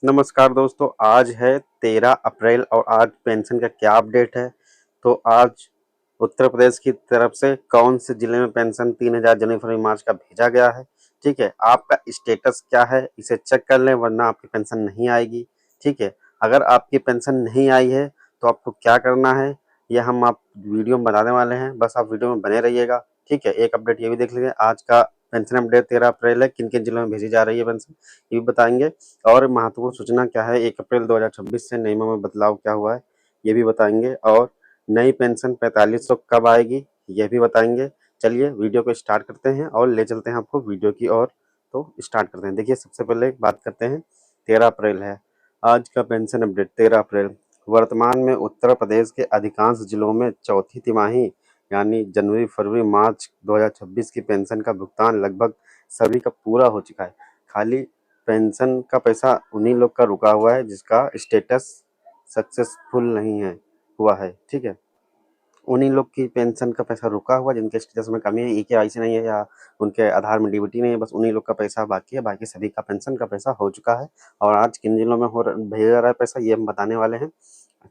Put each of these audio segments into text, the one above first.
नमस्कार दोस्तों, आज है 13 अप्रैल और आज पेंशन का क्या अपडेट है। तो आज उत्तर प्रदेश की तरफ से कौन से जिले में पेंशन 3000 जनवरी फरवरी मार्च का भेजा गया है। ठीक है, आपका स्टेटस क्या है इसे चेक कर लें, वरना आपकी पेंशन नहीं आएगी। ठीक है, अगर आपकी पेंशन नहीं आई है तो आपको क्या करना है यह हम आप वीडियो में बताने वाले हैं, बस आप वीडियो में बने रहिएगा। ठीक है, एक अपडेट ये भी देख लीजिए, आज का पेंशन अपडेट 13 अप्रैल है, किन किन जिलों में भेजी जा रही है पेंशन ये भी बताएंगे। और महत्वपूर्ण सूचना क्या है, 1 अप्रैल 2026 से नियमों में बदलाव क्या हुआ है ये भी बताएंगे। और नई पेंशन 4500 कब आएगी यह भी बताएंगे। चलिए वीडियो को स्टार्ट करते हैं और ले चलते हैं आपको वीडियो की ओर। तो स्टार्ट करते हैं। देखिए, सबसे पहले बात करते हैं, 13 अप्रैल है आज का पेंशन अपडेट। 13 अप्रैल, वर्तमान में उत्तर प्रदेश के अधिकांश जिलों में चौथी तिमाही यानी जनवरी फरवरी मार्च 2026 की पेंशन का भुगतान लगभग सभी का पूरा हो चुका है। खाली पेंशन का पैसा उन्हीं लोग का रुका हुआ है जिसका स्टेटस सक्सेसफुल नहीं है हुआ है। ठीक है, उन्हीं लोग की पेंशन का पैसा रुका हुआ जिनके स्टेटस में कमी है, ईकेवाईसी नहीं है या उनके आधार में डीबीटी नहीं है, बस उन्हीं लोग का पैसा बाकी है। बाकी सभी का पेंशन का पैसा हो चुका है। और आज किन जिलों में भेजा जा रहा है पैसा ये हम बताने वाले हैं।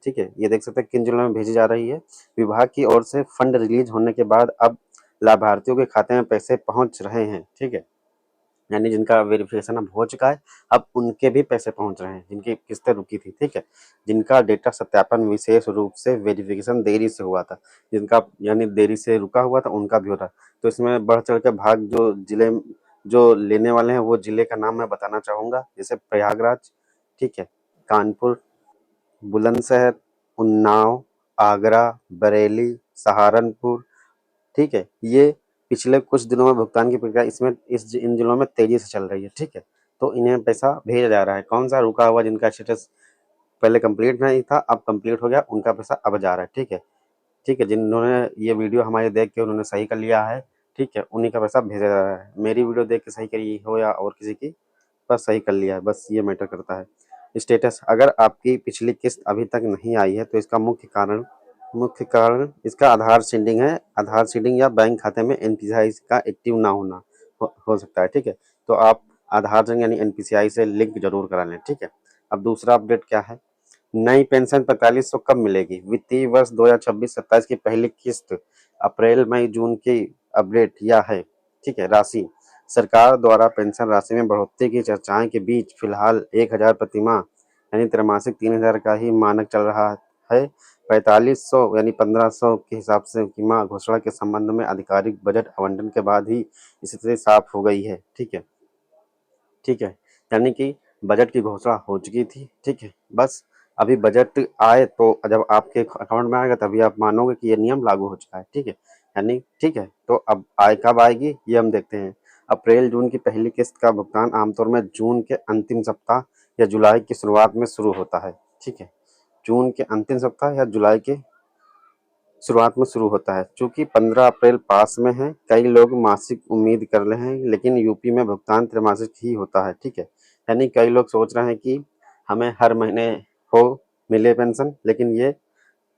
ठीक है, ये देख सकते हैं किन जिलों में भेजी जा रही है। विभाग की ओर से फंड रिलीज होने के बाद अब लाभार्थियों के खाते में पैसे पहुंच रहे हैं। ठीक है, यानी जिनका वेरिफिकेशन अब हो चुका है, अब उनके भी पैसे पहुंच रहे हैं जिनकी किस्तें रुकी थी। ठीक है, जिनका डेटा सत्यापन विशेष रूप से वेरिफिकेशन देरी से हुआ था, जिनका यानी देरी से रुका हुआ था उनका भी हो रहा है। तो इसमें बढ़ चढ़ के भाग जो जिले जो लेने वाले हैं वो जिले का नाम मैं बताना चाहूंगा, जैसे प्रयागराज, ठीक है, कानपुर, बुलंदशहर, उन्नाव, आगरा, बरेली, सहारनपुर। ठीक है, ये पिछले कुछ दिनों में भुगतान की प्रक्रिया इसमें इन जिलों में तेजी से चल रही है। ठीक है, तो इन्हें पैसा भेजा जा रहा है। कौन सा रुका हुआ जिनका स्टेटस पहले कंप्लीट नहीं था अब कंप्लीट हो गया, उनका पैसा अब जा रहा है। ठीक है, ठीक है, जिन्होंने ये वीडियो हमारे देख के उन्होंने सही कर लिया है, ठीक है, उन्हीं का पैसा भेजा जा रहा है। मेरी वीडियो देख के सही करी हो या और किसी की, बस सही कर लिया है, बस ये मैटर करता है। स्टेटस, अगर आपकी पिछली किस्त अभी तक नहीं आई है तो इसका मुख्य कारण इसका आधार सीडिंग है। आधार सीडिंग या बैंक खाते में एनपीसीआई का एक्टिव ना होना हो सकता है। ठीक है, तो आप आधार से यानी एनपीसीआई से लिंक जरूर करा लें। ठीक है, अब दूसरा अपडेट क्या है, नई पेंशन 4500 कब मिलेगी। वित्तीय वर्ष 2026-27 की पहली किस्त अप्रैल मई जून की अपडेट यह है। ठीक है, राशि, सरकार द्वारा पेंशन राशि में बढ़ोतरी की चर्चाएं के बीच फिलहाल 1000 प्रतिमाह यानी त्रैमासिक 3000 का ही मानक चल रहा है। 4500 यानी 1500 के हिसाब से की माह घोषणा के संबंध में आधिकारिक बजट आवंटन के बाद ही स्थिति साफ हो गई है। ठीक है, ठीक है, यानी कि बजट की घोषणा हो चुकी थी। ठीक है, बस अभी बजट आए तो जब आपके अकाउंट में आएगा तभी आप मानोगे कि ये नियम लागू हो चुका है। ठीक है, यानी ठीक है, तो अब आय कब आएगी ये हम देखते हैं। अप्रैल जून की पहली किस्त का भुगतान आमतौर में जून के अंतिम सप्ताह या जुलाई की शुरुआत में शुरू होता है। ठीक है, जून के अंतिम सप्ताह या जुलाई के शुरुआत में शुरू होता है। चूंकि 15 अप्रैल पास में है, कई लोग मासिक उम्मीद कर रहे हैं, लेकिन यूपी में भुगतान त्रैमासिक ही होता है। ठीक है, यानी कई लोग सोच रहे हैं कि हमें हर महीने हो मिले पेंशन, लेकिन ये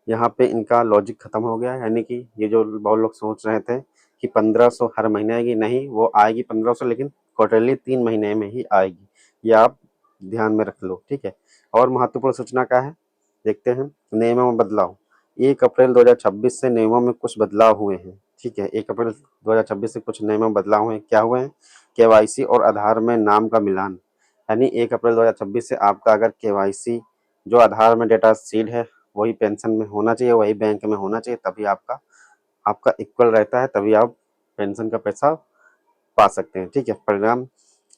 यहाँ पे इनका लॉजिक खत्म हो गया। यानी कि ये जो बहुत लोग सोच रहे थे कि 1500 हर महीने आएगी, नहीं, वो आएगी 1500 लेकिन क्वार्टरली 3 महीने में ही आएगी। ये आप ध्यान में रख लो। ठीक है, और महत्वपूर्ण सूचना क्या है देखते हैं। नियमों में बदलाव, 1 अप्रैल 2026 से नियमों में कुछ बदलाव हुए हैं। ठीक है, 1 अप्रैल 2026 से कुछ नियमों में बदलाव हुए हैं। क्या हुए हैं, केवाईसी और आधार में नाम का मिलान, यानी 1 अप्रैल 2026 से आपका अगर केवाईसी जो आधार में डेटा सीड है वही पेंशन में होना चाहिए, वही बैंक में होना चाहिए, तभी आपका आपका इक्वल रहता है, तभी आप पेंशन का पैसा पा सकते हैं। ठीक है, परिणाम,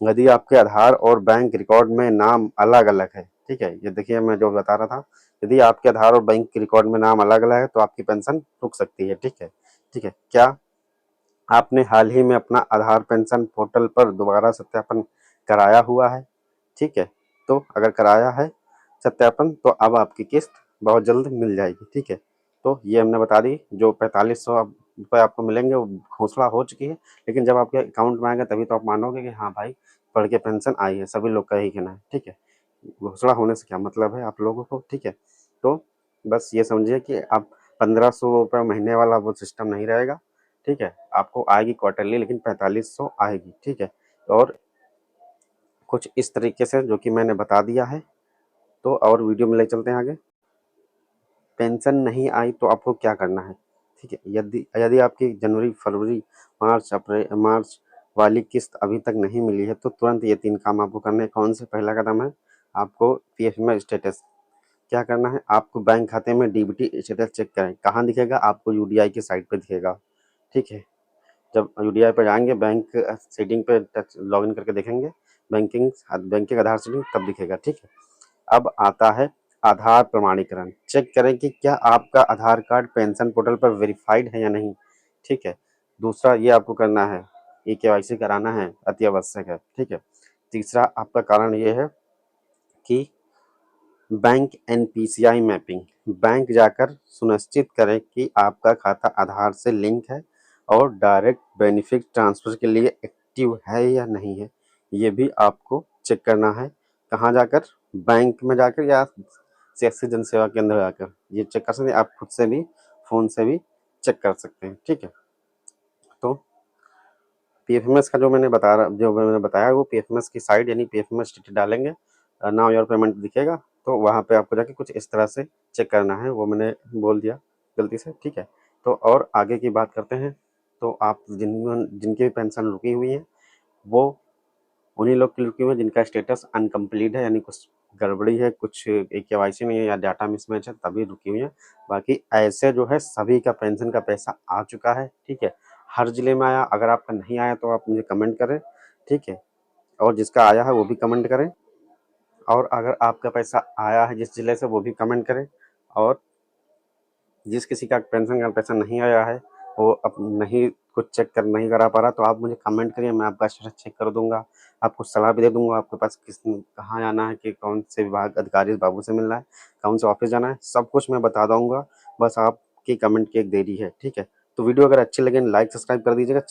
यदि आपके आधार और बैंक रिकॉर्ड में नाम अलग अलग है, ठीक है, ये देखिए मैं जो बता रहा था, यदि आपके आधार और बैंक के रिकॉर्ड में नाम अलग अलग है तो आपकी पेंशन रुक सकती है। ठीक है, ठीक है, क्या आपने हाल ही में अपना आधार पेंशन पोर्टल पर दोबारा सत्यापन कराया हुआ है। ठीक है, तो अगर कराया है सत्यापन तो अब आपकी किस्त बहुत जल्द मिल जाएगी। ठीक है, तो ये हमने बता दी, जो 4500 रुपये आपको मिलेंगे वो घोषणा हो चुकी है, लेकिन जब आपके अकाउंट में आएगा तभी तो आप मानोगे कि हाँ भाई पढ़ के पेंशन आई है। सभी लोग का यही कहना है। ठीक है, घोषणा होने से क्या मतलब है आप लोगों को। ठीक है, तो बस ये समझिए कि आप 1500 रुपये महीने वाला वो सिस्टम नहीं रहेगा। ठीक है, आपको आएगी क्वार्टरली लेकिन 4500 आएगी। ठीक है, और कुछ इस तरीके से जो कि मैंने बता दिया है। तो और वीडियो में ले चलते हैं आगे। पेंशन नहीं आई तो आपको क्या करना है, ठीक है। यदि यदि आपकी जनवरी, फरवरी, मार्च वाली किस्त अभी तक नहीं मिली है तो तुरंत ये 3 काम आपको करने हैं। कौन से? पहला कदम है आपको पीएफ में स्टेटस क्या करना है, आपको बैंक खाते में डीबीटी स्टेटस चेक करें। कहाँ दिखेगा? आपको यूडीआई की साइट पे दिखेगा, ठीक है। जब यूडीआई पर जाएंगे, बैंक सेटिंग पे टच लॉगिन करके देखेंगे, बैंकिंग आधार सेटिंग, तब दिखेगा, ठीक है। अब आता है आधार प्रमाणीकरण। चेक करें कि क्या आपका आधार कार्ड पेंशन पोर्टल पर वेरीफाइड है या नहीं, ठीक है। दूसरा ये आपको करना है, ई केवाईसी कराना है, अति आवश्यक है, ठीक है। तीसरा आपका कारण ये है कि बैंक एनपीसीआई मैपिंग, बैंक जाकर सुनिश्चित करें कि आपका खाता आधार से लिंक है और डायरेक्ट बेनिफिट ट्रांसफर के लिए एक्टिव है या नहीं है, ये भी आपको चेक करना है। कहाँ जाकर? बैंक में जाकर या सीएससी जन सेवा केंद्र जाकर ये चेक कर सकते हैं। आप खुद से भी फ़ोन से भी चेक कर सकते हैं, ठीक है। तो पीएफएमएस का जो मैंने बताया वो पीएफएमएस की साइट यानी पीएफएमएस स्टेटस डालेंगे, नाउ योर पेमेंट दिखेगा, तो वहाँ पे आपको जाके कुछ इस तरह से चेक करना है। वो मैंने बोल दिया गलती से, ठीक है। तो और आगे की बात करते हैं। तो आप जिनकी भी पेंशन रुकी हुई है वो उन्हीं लोग की रुकी हुई है जिनका स्टेटस अनकम्प्लीट है, यानी कुछ गड़बड़ी है, कुछ केवाईसी नहीं है या डाटा मिसमैच है, तभी रुकी हुई है। बाकी ऐसे जो है सभी का पेंशन का पैसा आ चुका है, ठीक है। हर जिले में आया। अगर आपका नहीं आया तो आप मुझे कमेंट करें, ठीक है। और जिसका आया है वो भी कमेंट करें। और अगर आपका पैसा आया है जिस जिले से वो भी कमेंट करें। और जिस किसी का पेंशन का पैसा नहीं आया है वो अब नहीं कुछ नहीं करा पा रहा, तो आप मुझे कमेंट करिए, मैं आपका स्टेटस चेक कर दूंगा, आपको सलाह भी दे दूंगा। आपके पास कहाँ जाना है, कि कौन से विभाग अधिकारी बाबू से मिलना है, कौन से ऑफिस जाना है, सब कुछ मैं बता दूंगा। बस आपकी कमेंट की एक देरी है, ठीक है। तो वीडियो अगर अच्छी लगे लाइक सब्सक्राइब कर दीजिएगा। चल